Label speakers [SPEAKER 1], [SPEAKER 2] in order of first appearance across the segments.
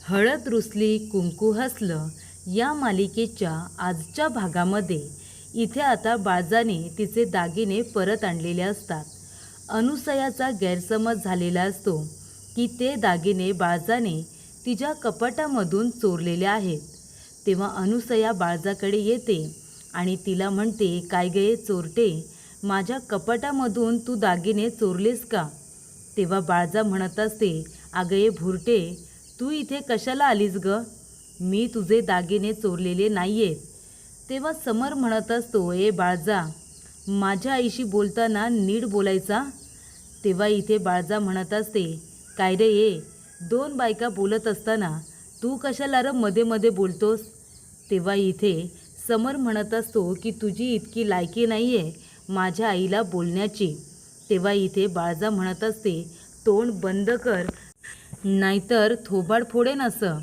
[SPEAKER 1] हळद रुसली कुंकू हसलं या मालिकेच्या आजच्या भागामध्ये इथे आता बाळजाने तिचे दागिने परत आणलेले असतात. अनुसयाचा गैरसमज झालेला असतो की ते दागिने बाळजाने तिच्या कपाटामधून चोरलेले आहेत. तेव्हा अनुसया बाळजाकडे येते आणि तिला म्हणते, काय गे चोरटे, माझ्या कपाटामधून तू दागिने चोरलेस का? तेव्हा बाळजा म्हणत असते, अगं ये भुरटे, तू इथे कशाला आलीस ग? मी तुझे दागिने चोरलेले नाही आहेत. तेव्हा समर म्हणत असतो, ए बाळजा, माझ्या आईशी बोलताना नीट बोलायचा. तेव्हा इथे बाळजा म्हणत असते, काय रे ये, दोन बायका बोलत असताना तू कशाला र मध्ये मध्ये बोलतोस? तेव्हा इथे समर म्हणत असतो की तुझी इतकी लायकी नाही आहे माझ्या आईला बोलण्याची. तेव्हा इथे बाळजा म्हणत असते, तोंड बंद कर नाहीतर थोबाड फोडेन असं.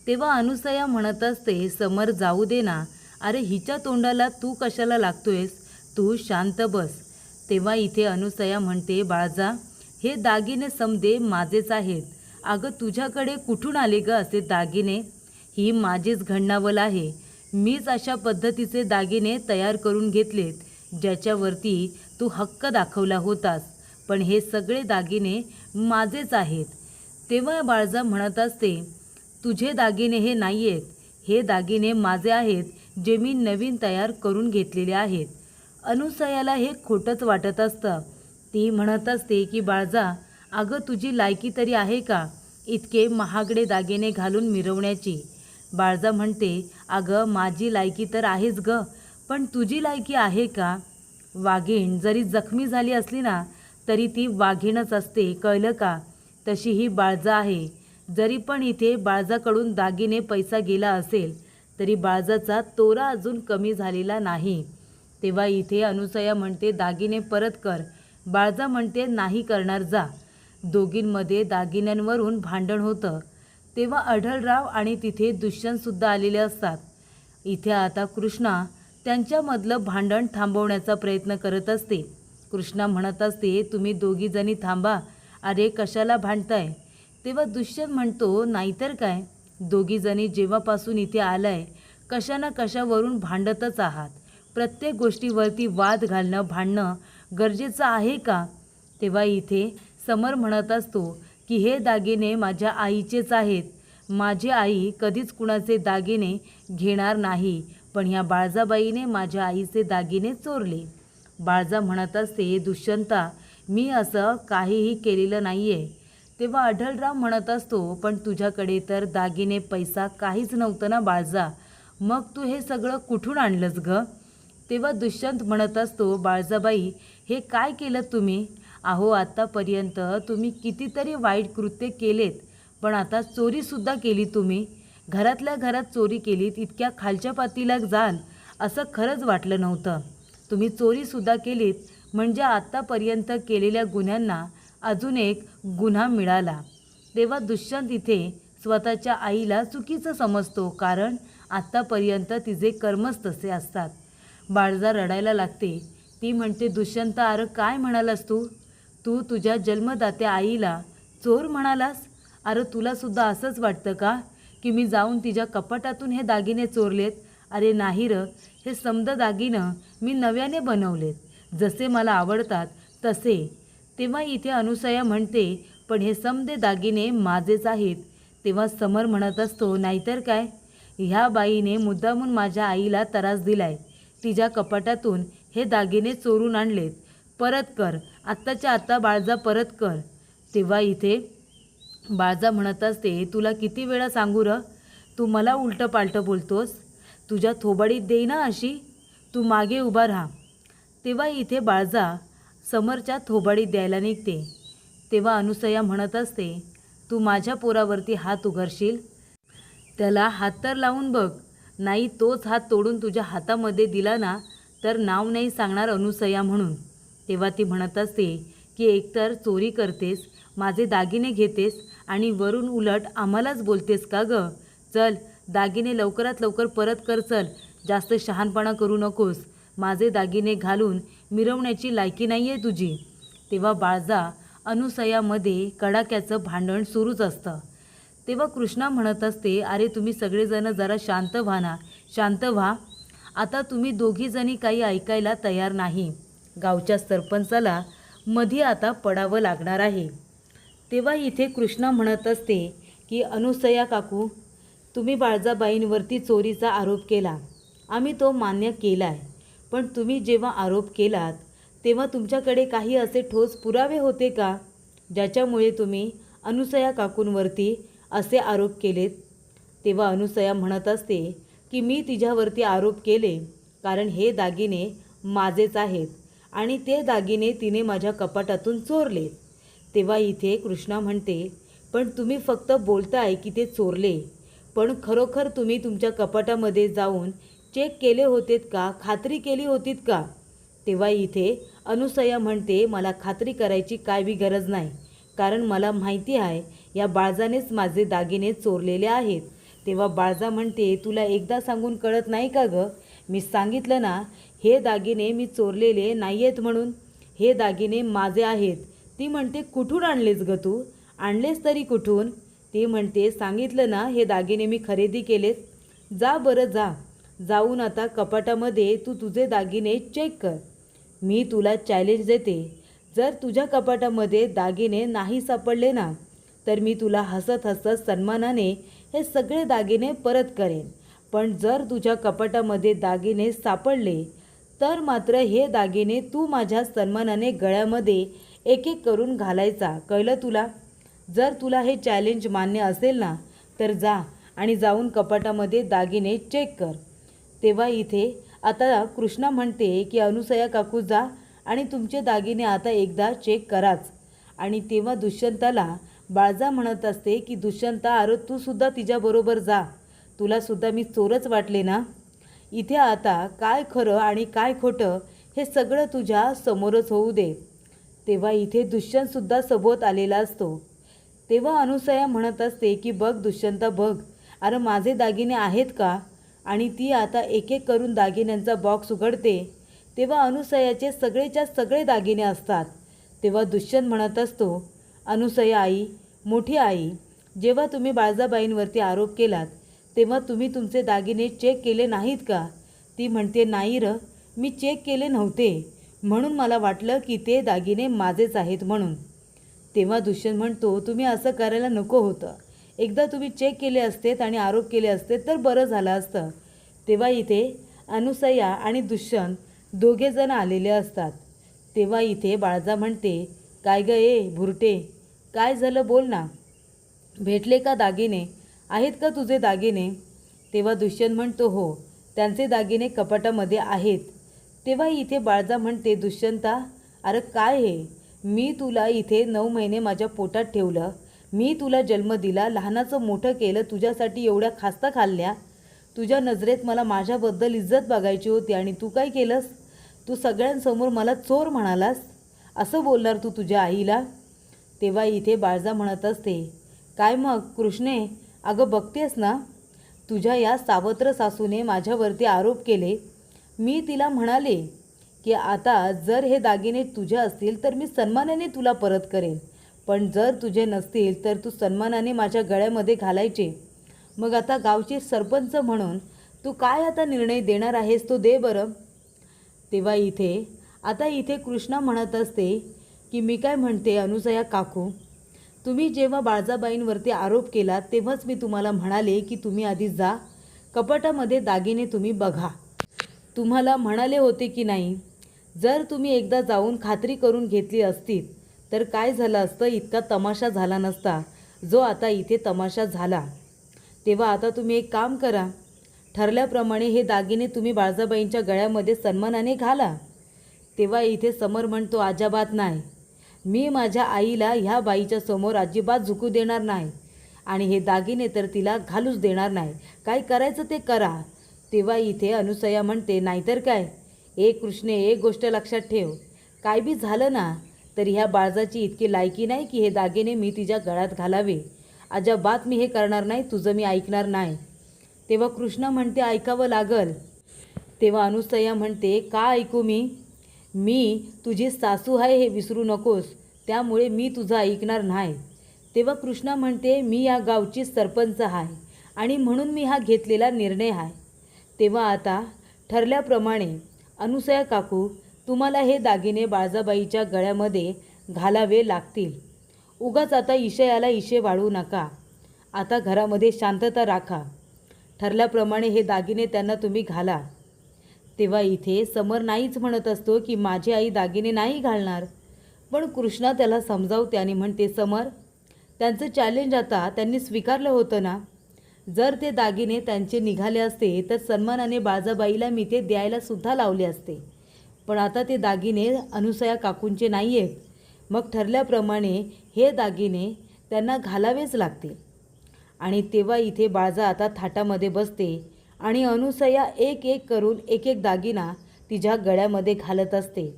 [SPEAKER 1] तेव्हा अनुसया म्हणत असते, समर जाऊ दे ना, अरे हिच्या तोंडाला तू कशाला लागतोयस, तू शांत बस. तेव्हा इथे अनुसया म्हणते, बाळजा, हे दागिने समदे माझेच आहेत. अगं तुझ्याकडे कुठून आले ग असे दागिने? ही माझीच घडणावल आहे. मीच अशा पद्धतीचे दागिने तयार करून घेतलेत ज्याच्यावरती तू हक्क दाखवला होतास, पण हे सगळे दागिने माझेच आहेत. तेव्हा बाळजा म्हणत असते, तुझे दागिने हे नाही आहेत, हे दागिने माझे आहेत जे मी नवीन तयार करून घेतलेले आहेत. अनुसयाला हे खोटंच वाटत असतं. ती म्हणत असते की बाळजा, अगं तुझी लायकी तरी आहे का इतके महागडे दागिने घालून मिरवण्याची? बाळजा म्हणते, अगं माझी लायकी तर आहेच ग, पण तुझी लायकी आहे का? वाघीण जरी जखमी झाली असली ना तरी ती वाघीणच असते, कळलं का? तशी ही बाळजा आहे. जरी पण इथे बाळजाकडून दागिने पैसा गेला असेल तरी बाळजाचा तोरा अजून कमी झालेला नाही. तेव्हा इथे अनुसया म्हणते, दागिने परत कर. बाळजा म्हणते, नाही करणार, जा. दोघींमध्ये दागिन्यांवरून भांडण होतं. तेव्हा आढळराव आणि तिथे दुष्यंतसुद्धा आलेले असतात. इथे आता कृष्णा त्यांच्यामधलं भांडण थांबवण्याचा प्रयत्न करत असते. कृष्णा म्हणत असते, तुम्ही दोघीजणी थांबा, अरे कशाला भांडताय? तेव्हा दुष्यंत म्हणतो, नाहीतर काय, दोघीजणी जेव्हापासून इथे आलाय कशा ना कशावरून भांडतच आहात. प्रत्येक गोष्टीवरती वाद घालणं, भांडणं गरजेचं आहे का? तेव्हा इथे समर म्हणत असतो की हे दागिने माझ्या आईचेच आहेत. माझी आई कधीच कुणाचे दागिने घेणार नाही, पण ह्या बाळजाबाईने माझ्या आईचे दागिने चोरले. बाळजा म्हणत असते, दुष्यंता, मी असं काहीही केलेलं नाही आहे. तेव्हा आढळराव म्हणत असतो, पण तुझ्याकडे तर दागिने पैसा काहीच नव्हतं ना बाळजा, मग तू हे सगळं कुठून आणलंस ग? तेव्हा दुष्यंत म्हणत असतो, बाळजाबाई, हे काय केलं तुम्ही? अहो आत्तापर्यंत तुम्ही कितीतरी वाईट कृत्य केलेत, पण आता चोरीसुद्धा केली तुम्ही. घरातल्या घरात चोरी केलीत, इतक्या खालच्या पातीला जाल असं खरंच वाटलं नव्हतं. तुम्ही चोरीसुद्धा केलीत म्हणजे आत्तापर्यंत केलेल्या गुन्ह्यांना अजून एक गुन्हा मिळाला. तेव्हा दुष्यंत इथे स्वतःच्या आईला चुकीचं समजतो, कारण आत्तापर्यंत तिचे कर्मच तसे असतात. बाळजा रडायला लागते. ती म्हणते, दुष्यंत, अरे काय म्हणालास तू? तू तुझ्या जन्मदात्या आईला चोर म्हणालास? अरे तुलासुद्धा असंच वाटतं का की मी जाऊन तिच्या कपाटातून हे दागिने चोरलेत? अरे नाही र, हे समद दागिनं मी नव्याने बनवलेत, जसे मला आवडतात तसे. तेव्हा इथे अनुसया म्हणते, पण हे समदे दागिने माझेच आहेत. तेव्हा समर म्हणत असतो, नाहीतर काय, ह्या बाईने मुद्दामून माझ्या आईला त्रास दिलाय, तिच्या कपाटातून हे दागिने चोरून आणलेत. परत कर, आत्ताच्या आत्ता बाळजा परत कर. तेव्हा इथे बाळजा म्हणत असते, तुला किती वेळा सांगू र, तू मला उलटं पालटं बोलतोस. तुझ्या थोबाडीत देई ना अशी, तू मागे उभा राहा. तेव्हा इथे बाळजा समरच्या थोबाडीत द्यायला निघते. तेव्हा अनुसया म्हणत असते, तू माझ्या पोरावरती हात उघडशील? त्याला हात तर लावून बघ, नाही तोच हात तोडून तुझ्या हातामध्ये दिला ना तर नाव नाही सांगणार अनुसया म्हणून. तेव्हा ती म्हणत असते की एकतर चोरी करतेस, माझे दागिने घेतेस आणि वरून उलट आम्हालाच बोलतेस का ग? चल दागिने लवकरात लवकर परत कर, चल, जास्त शहाणपणा करू नकोस. माझे दागिने घालून मिरवण्याची लायकी नाही आहे तुझी. तेव्हा बाळजा अनुसयामध्ये कडाक्याचं भांडण सुरूच असतं. तेव्हा कृष्णा म्हणत असते, अरे तुम्ही सगळेजण जरा शांत व्हा ना, शांत व्हा. आता तुम्ही दोघीजणी काही ऐकायला तयार नाही. गावच्या सरपंचाला मध्ये आता पडावं लागणार आहे. तेव्हा इथे कृष्णा म्हणत असते की अनुसया काकू, तुम्ही बाळजाबाईंवरती चोरीचा आरोप केला, आम्ही तो मान्य केला आहे. पण तुम्ही जेव्हा आरोप केलात तेव्हा तुमच्याकडे काही असे ठोस पुरावे होते का, ज्याच्यामुळे तुम्ही अनुसया काकूंवरती असे आरोप केलेत? तेव्हा अनुसया म्हणत असते की मी तिच्यावरती आरोप केले कारण हे दागिने माझेच आहेत आणि ते दागिने तिने माझ्या कपाटातून चोरले. तेव्हा इथे कृष्णा म्हणते, पण तुम्ही फक्त बोलताय की ते चोरले, पण खरोखर तुम्ही तुमच्या कपाटामध्ये जाऊन चेक केले होतेत का, खात्री केली होतीत का? तेव्हा इथे अनुसया म्हणते, मला खात्री करायची काय बी गरज नाही, कारण मला माहिती आहे या बाळजानेच माझे दागिने चोरलेले आहेत. तेव्हा बाळजा म्हणते, तुला एकदा सांगून कळत नाही का गं? मी सांगितलं ना, हे दागिने मी चोरलेले नाही आहेत म्हणून, हे दागिने माझे आहेत. ती म्हणते, कुठून आणलेस गं तू? आणलेस तरी कुठून? ती म्हणते, सांगितलं ना, हे दागिने मी खरेदी केलेत. जा बरं जा, जाऊन आता कपाटामध्ये तू तुझे दागिने चेक कर. मी तुला चॅलेंज देते, जर तुझ्या कपाटामध्ये दागिने नाही सापडले ना, तर मी तुला हसत हसत सन्मानाने हे सगळे दागिने परत करेन. पण जर तुझ्या कपाटामध्ये दागिने सापडले तर मात्र हे दागिने तू माझ्या सन्मानाने गळ्यामध्ये एक एक करून घालायचा, कळलं तुला? जर तुला हे चॅलेंज मान्य असेल ना, तर जा आणि जाऊन कपाटामध्ये दागिने चेक कर. तेव्हा इथे आता कृष्णा म्हणते की अनुसया काकू, जा आणि तुमचे दागिने आता एकदा चेक कराच. आणि तेव्हा दुष्यंताला बाळजा म्हणत असते की दुष्यंता, अरे तू सुद्धा तिच्याबरोबर जा, तुला सुद्धा मी चोरच वाटले ना. इथे आता काय खरं आणि काय खोटं हे सगळं तुझ्या समोरच होऊ दे. तेव्हा इथे दुष्यंतसुद्धा सोबत आलेला असतो. तेव्हा अनुसया म्हणत असते की बघ दुष्यंता बघ, अरे माझे दागिने आहेत का? आणि ती आता एक एक करून दागिन्यांचा बॉक्स उघडते. तेव्हा अनुसयाचे सगळेच्या सगळे दागिने असतात. तेव्हा दुष्यंत म्हणत असतो, अनुसया आई, मोठी आई, जेव्हा तुम्ही बाळजाबाईंवरती आरोप केलात तेव्हा तुम्ही तुमचे दागिने चेक केले नाहीत का? ती म्हणते, नाही र, मी चेक केले नव्हते, म्हणून मला वाटलं की ते दागिने माझेच आहेत म्हणून. तेव्हा दुष्यंत म्हणतो, तुम्ही असं करायला नको होतं, एकदा तुम्ही चेक केले असतेत आणि आरोप केले असते तर बरं झालं असतं. तेव्हा इथे अनुसया आणि दुष्यंत दोघेजण आलेले असतात. तेव्हा इथे बाळजा म्हणते, काय ग ए भुरटे, काय झालं बोल ना, भेटले का दागिने, आहेत का तुझे दागिने? तेव्हा दुष्यंत म्हणतो, हो, त्यांचे दागिने कपाटामध्ये आहेत. तेव्हा इथे बाळजा म्हणते, दुष्यंता, अरे काय हे, मी तुला इथे 9 महिने माझ्या पोटात ठेवलं, मी तुला जन्म दिला, लहानाचं मोठं केलं, तुझ्यासाठी एवढ्या खास्ता खाल्ल्या, तुझ्या नजरेत मला माझ्याबद्दल इज्जत बघायची होती आणि तू काय केलंस? तू सगळ्यांसमोर मला चोर म्हणालास, असं बोलणार तू तुझ्या आईला? तेव्हा इथे बाळजा म्हणत असते, काय मग कृष्णे, अगं बघतेस ना, तुझ्या या सावत्र सासूने माझ्यावरती आरोप केले. मी तिला म्हणाले की आता जर हे दागिने तुझे असतील तर मी सन्मानाने तुला परत करेन, पण जर तुझे नसतील तर तू सन्मानाने माझ्या गळ्यामध्ये घालायचे. मग आता गावचे सरपंच म्हणून तू काय आता निर्णय देणार आहेस तो दे बरं. तेव्हा इथे कृष्णा म्हणत असते की मी काय म्हणते अनुसया काकू, तुम्ही जेव्हा बाळजाबाईंवरती आरोप केला तेव्हाच मी तुम्हाला म्हणाले की तुम्ही आधी जा, कपाटामध्ये दागिने तुम्ही बघा. तुम्हाला म्हणाले होते की नाही? जर तुम्ही एकदा जाऊन खात्री करून घेतली असती तर काय झालं असतं, इतका तमाशा झाला नसता जो आता इथे तमाशा झाला. तेव्हा आता तुम्ही एक काम करा, ठरल्याप्रमाणे हे दागिने तुम्ही बाळजाबाईंच्या गळ्यामध्ये सन्मानाने घाला. तेव्हा इथे समर म्हणतो, अजिबात नाही, मी माझ्या आईला ह्या बाईच्या समोर अजिबात झुकू देणार नाही आणि हे दागिने तर तिला घालूच देणार नाही, काय करायचं ते करा. तेव्हा इथे अनुसया म्हणते, नाहीतर काय, एक कृष्णे एक गोष्ट लक्षात ठेव, काय बी झालं ना तर ह्या बाळजाची इतकी लायकी नाही की हे दागिने मी तिच्या गळ्यात घालावे, अजिबात मी हे करणार नाही, तुझं मी ऐकणार नाही. तेव्हा कृष्णा म्हणते, ऐकावं लागल. तेव्हा अनुसया म्हणते, का ऐकू मी तुझी सासू आहे हे विसरू नकोस, त्यामुळे मी तुझं ऐकणार नाही. तेव्हा कृष्णा म्हणते, मी या गावची सरपंच आहे आणि म्हणून मी हा घेतलेला निर्णय आहे. तेव्हा आता ठरल्याप्रमाणे अनुसया काकू, तुम्हाला हे दागिने बाळजाबाईच्या गळ्यामध्ये घालावे लागतील. उगाच आता इशयाला इशे वाढवू नका. आता घरामध्ये शांतता राखा. ठरल्याप्रमाणे हे दागिने त्यांना तुम्ही घाला. तेव्हा इथे समर नाहीच म्हणत असतो की माझी आई दागिने नाही घालणार. पण कृष्णा त्याला समजावते आणि म्हणते, समर, त्यांचं चॅलेंज आता त्यांनी स्वीकारलं होतं ना. जर ते दागिने त्यांचे निघाले असते तर सन्मानाने बाळजाबाईला मी ते द्यायला सुद्धा लावले असते. पण आता ते दागिने अनुसया काकूंचे नाही आहेत. मग ठरल्याप्रमाणे हे दागिने त्यांना घालावेच लागतील. आणि तेव्हा इथे बाळजा आता थाटामध्ये बसते आणि अनुसया एक एक करून एक एक दागिना तिच्या गळ्यामध्ये घालत असते.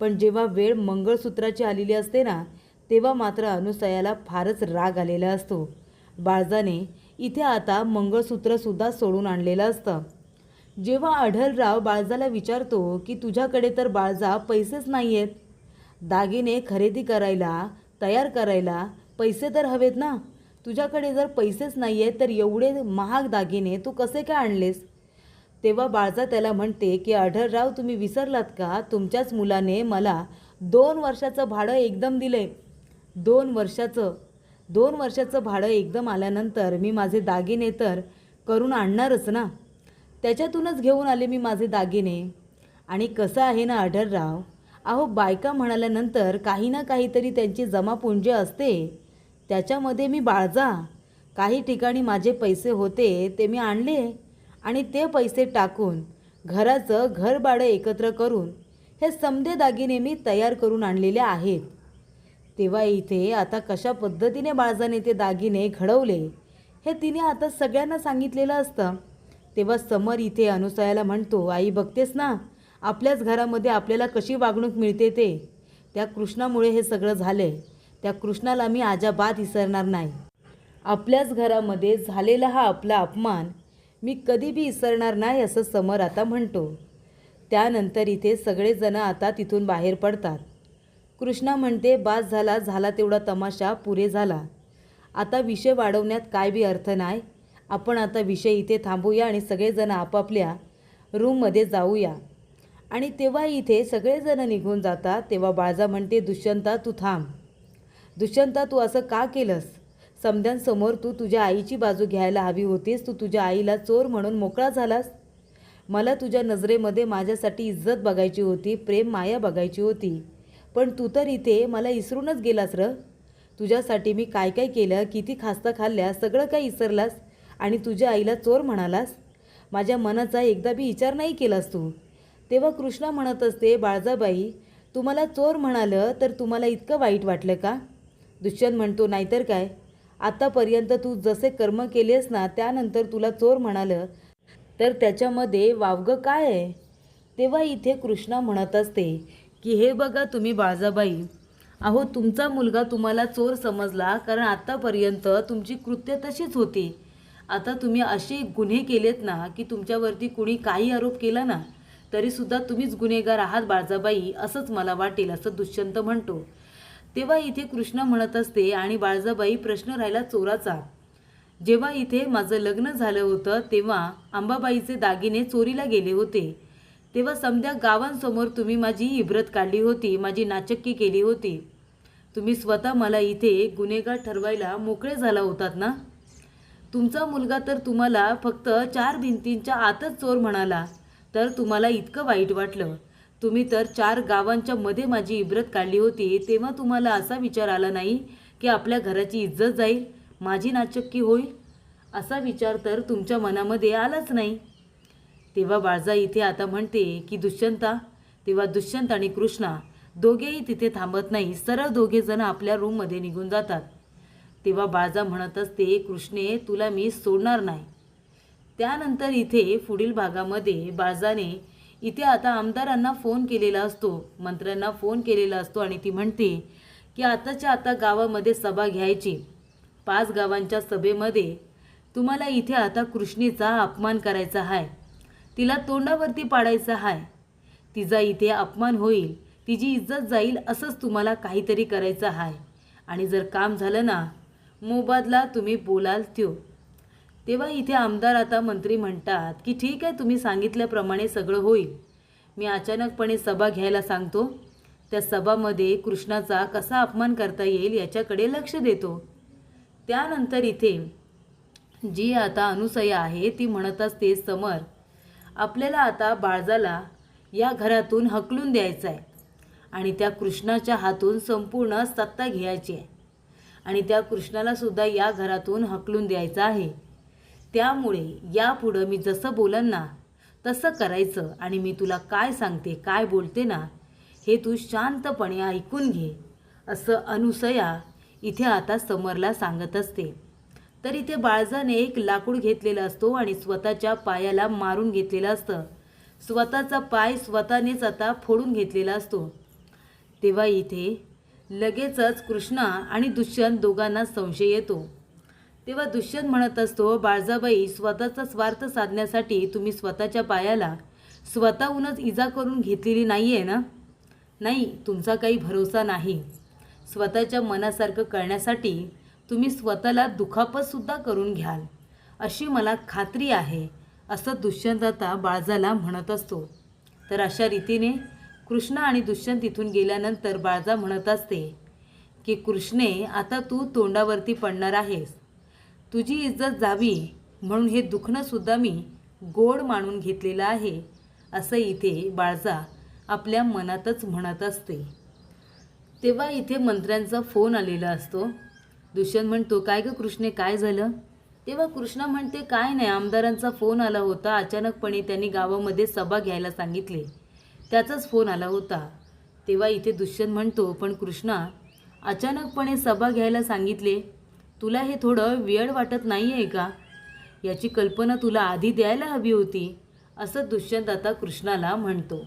[SPEAKER 1] पण जेव्हा वेळ मंगळसूत्राची आलेली असते ना, तेव्हा मात्र अनुसयाला फारच राग आलेला असतो. बाळजाने इथे आता मंगळसूत्रसुद्धा सोडून आणलेलं असतं. जेव्हा आढळराव बाळजाला विचारतो की तुझ्याकडे तर बाळजा पैसेच नाही आहेत, दागिने खरेदी करायला, तयार करायला पैसे तर हवेत ना. तुझ्याकडे जर पैसेच नाही आहेत तर एवढे महाग दागिने तू कसे काय आणलेस. तेव्हा बाळजा त्याला म्हणते की आढळराव, तुम्ही विसरलात का, तुमच्याच मुलाने मला 2 वर्षाचं भाडं एकदम दिले. 2 वर्षाचं भाडं एकदम आल्यानंतर मी माझे दागिने तर करून आणणारच ना. त्याच्यातूनच घेऊन आले मी माझे दागिने. आणि कसं आहे ना आढळराव, अहो बायका म्हणाल्यानंतर काही ना काहीतरी त्यांची जमापुंजी असते. त्याच्यामध्ये मी बाळजा, काही ठिकाणी माझे पैसे होते ते मी आणले आणि ते पैसे टाकून घराचं घरभाडं एकत्र करून हे समधे दागिने मी तयार करून आणलेले आहेत. तेव्हा इथे आता कशा पद्धतीने बाळजाने ते दागिने घडवले हे तिने आता सगळ्यांना सांगितलेलं असतं. तेव्हा समर इथे अनुसयाला म्हणतो, आई बघतेस ना, आपल्याच घरामध्ये आपल्याला कशी वागणूक मिळते ते. त्या कृष्णामुळे हे सगळं झाले. त्या कृष्णाला मी अजिबात विसरणार नाही. आपल्याच घरामध्ये झालेला हा आपला अपमान मी कधी बी विसरणार नाही, असं समर आता म्हणतो. त्यानंतर इथे सगळेजण आता तिथून बाहेर पडतात. कृष्णा म्हणते, बास झाला तेवढा तमाशा पुरे झाला. आता विषय वाढवण्यात काय बी अर्थ नाही. आपण आता विषय इथे थांबूया आणि सगळेजण आपापल्या रूममध्ये जाऊया. आणि तेव्हा इथे सगळेजण निघून जातात. तेव्हा बाळजा म्हणते, दुष्यंता तू थांब. दुष्यंता, तू असं का केलंस. समध्यांसमोर तू तुझ्या आईची बाजू घ्यायला हवी होतीस. तू तुझ्या आईला चोर म्हणून मोकळा झालास. मला तुझ्या नजरेमध्ये माझ्यासाठी इज्जत बघायची होती, प्रेम माया बघायची होती. पण तू तर इथे मला इसरूनच गेलास र. तुझ्यासाठी मी काय काय केलं, किती खास्ता खाल्ल्या, सगळं काही विसरलास आणि तुझ्या आईला चोर म्हणालास. माझ्या मनाचा एकदा बी विचार नाही केलास तू. तेव्हा कृष्णा म्हणत असते, बाळजाबाई, तुम्हाला चोर म्हणालं तर तुम्हाला इतकं वाईट वाटलं का. दुष्यंत म्हणतो, नाहीतर काय, आतापर्यंत तू जसे कर्म केलेस ना, त्यानंतर तुला चोर म्हणालं तर त्याच्यामध्ये वावगं काय आहे. तेव्हा इथे कृष्णा म्हणत असते की हे बघा तुम्ही बाळजाबाई, अहो तुमचा मुलगा तुम्हाला चोर समजला कारण आत्तापर्यंत तुमची कृत्य तशीच होती. आता तुम्ही असे गुन्हे केलेत ना की तुमच्यावरती कुणी काही आरोप केला ना तरीसुद्धा तुम्हीच गुन्हेगार आहात बाळजाबाई, असंच मला वाटेल, असं दुष्यंत म्हणतो. तेव्हा इथे कृष्णा म्हणत असते, आणि बाळजाबाई, प्रश्न राहिला चोराचा. जेव्हा इथे माझं लग्न झालं होतं तेव्हा अंबाबाईचे दागिने चोरीला गेले होते. तेव्हा समध्या गावांसमोर तुम्ही माझी इब्रत काढली होती, माझी नाचक्की केली होती. तुम्ही स्वतः मला इथे गुन्हेगार ठरवायला मोकळे झाला होतात ना. तुमचा मुलगा तर तुम्हाला फक्त 4 भिंतींच्या आतच चोर म्हणाला तर तुम्हाला इतकं वाईट वाटलं. तुम्ही तर 4 गावांच्या मध्ये माझी इब्रत काढली होती, तेव्हा तुम्हाला असा विचार आला नाही की आपल्या घराची इज्जत जाईल, माझी नाचक्की होईल. असा विचार तर तुमच्या मनामध्ये आलाच नाही. तेव्हा बाळजा इथे आता म्हणते की दुष्यंता. तेव्हा दुष्यंत आणि कृष्णा दोघेही तिथे थांबत नाही, सरळ दोघेजण आपल्या रूममध्ये निघून जातात. तेव्हा बाळजा म्हणत असते, कृष्णे, तुला मी सोडणार नाही. त्यानंतर इथे पुढील भागामध्ये बाळजाने इथे आता आमदारांना फोन केलेला असतो, मंत्र्यांना फोन केलेला असतो आणि ती म्हणते की आताच्या आता गावामध्ये सभा घ्यायची. 5 गावांच्या सभेमध्ये तुम्हाला इथे आता कृष्णेचा अपमान करायचा आहे, तिला तोंडावरती पाडायचं आहे. तिचा इथे अपमान होईल, तिची इज्जत जाईल, असंच तुम्हाला काहीतरी करायचं आहे. आणि जर काम झालं ना मोबदला तुम्ही बोलाल त्यो. तेव्हा इथे आमदार आता मंत्री म्हणतात की ठीक आहे, तुम्ही सांगितल्याप्रमाणे सगळं होईल. मी अचानकपणे सभा घ्यायला सांगतो. त्या सभामध्ये कृष्णाचा कसा अपमान करता येईल याच्याकडे लक्ष देतो. त्यानंतर इथे जी आता अनुसया आहे ती म्हणत असते, समर आपल्याला आता बाळजाला या घरातून हकलून द्यायचं आहे आणि त्या कृष्णाच्या हातून संपूर्ण सत्ता घ्यायची आहे आणि त्या कृष्णाला सुद्धा या घरातून हकलून द्यायचं आहे. त्यामुळे यापुढं मी जसं बोलन ना तसं करायचं आणि मी तुला काय सांगते, काय बोलते ना हे तू शांतपणे ऐकून घे, असं अनुसया इथे आता समरला सांगत असते. तर इथे बाळजाने एक लाकूड घेतलेला असतो आणि स्वतःच्या पायाला मारून घेतलेलं असतं. स्वतःचा पाय स्वतःनेच आता फोडून घेतलेला असतो. तेव्हा इथे लगेचच कृष्णा आणि दुष्यंत दोघांना संशय येतो. तेव्हा दुष्यंत म्हणत असतो, बाळजाबाई स्वतःचा स्वार्थ साधण्यासाठी तुम्ही स्वतःच्या पायाला स्वतःहूनच इजा करून घेतलेली नाही आहे ना? नाही, तुमचा काही भरोसा नाही. स्वतःच्या मनासारखं करण्यासाठी तुम्ही स्वतःला दुखापतसुद्धा करून घ्याल अशी मला खात्री आहे, असं दुष्यंत आता बाळजाला म्हणत असतो. तर अशा रीतीने कृष्णा आणि दुष्यंत इथून गेल्यानंतर बाळजा म्हणत असते की कृष्णे आता तू तोंडावरती पडणार आहेस. तुझी इज्जत जावी म्हणून हे दुखणंसुद्धा मी गोड मानून घेतलेलं आहे, असं इथे बाळजा आपल्या मनातच म्हणत असते. तेव्हा इथे मंत्र्यांचा फोन आलेला असतो. दुष्यंत म्हणतो, काय गं कृष्णे, काय झालं? तेव्हा कृष्णा म्हणते, काय नाही, आमदारांचा फोन आला होता. अचानकपणे त्यांनी गावामध्ये सभा घ्यायला सांगितले, त्याचाच फोन आला होता. तेव्हा इथे दुष्यंत म्हणतो, पण कृष्णा अचानकपणे सभा घ्यायला सांगितले, तुला हे थोडं वेळ वाटत नाही आहे का? याची कल्पना तुला आधी द्यायला हवी होती, असं दुष्यंत आता कृष्णाला म्हणतो.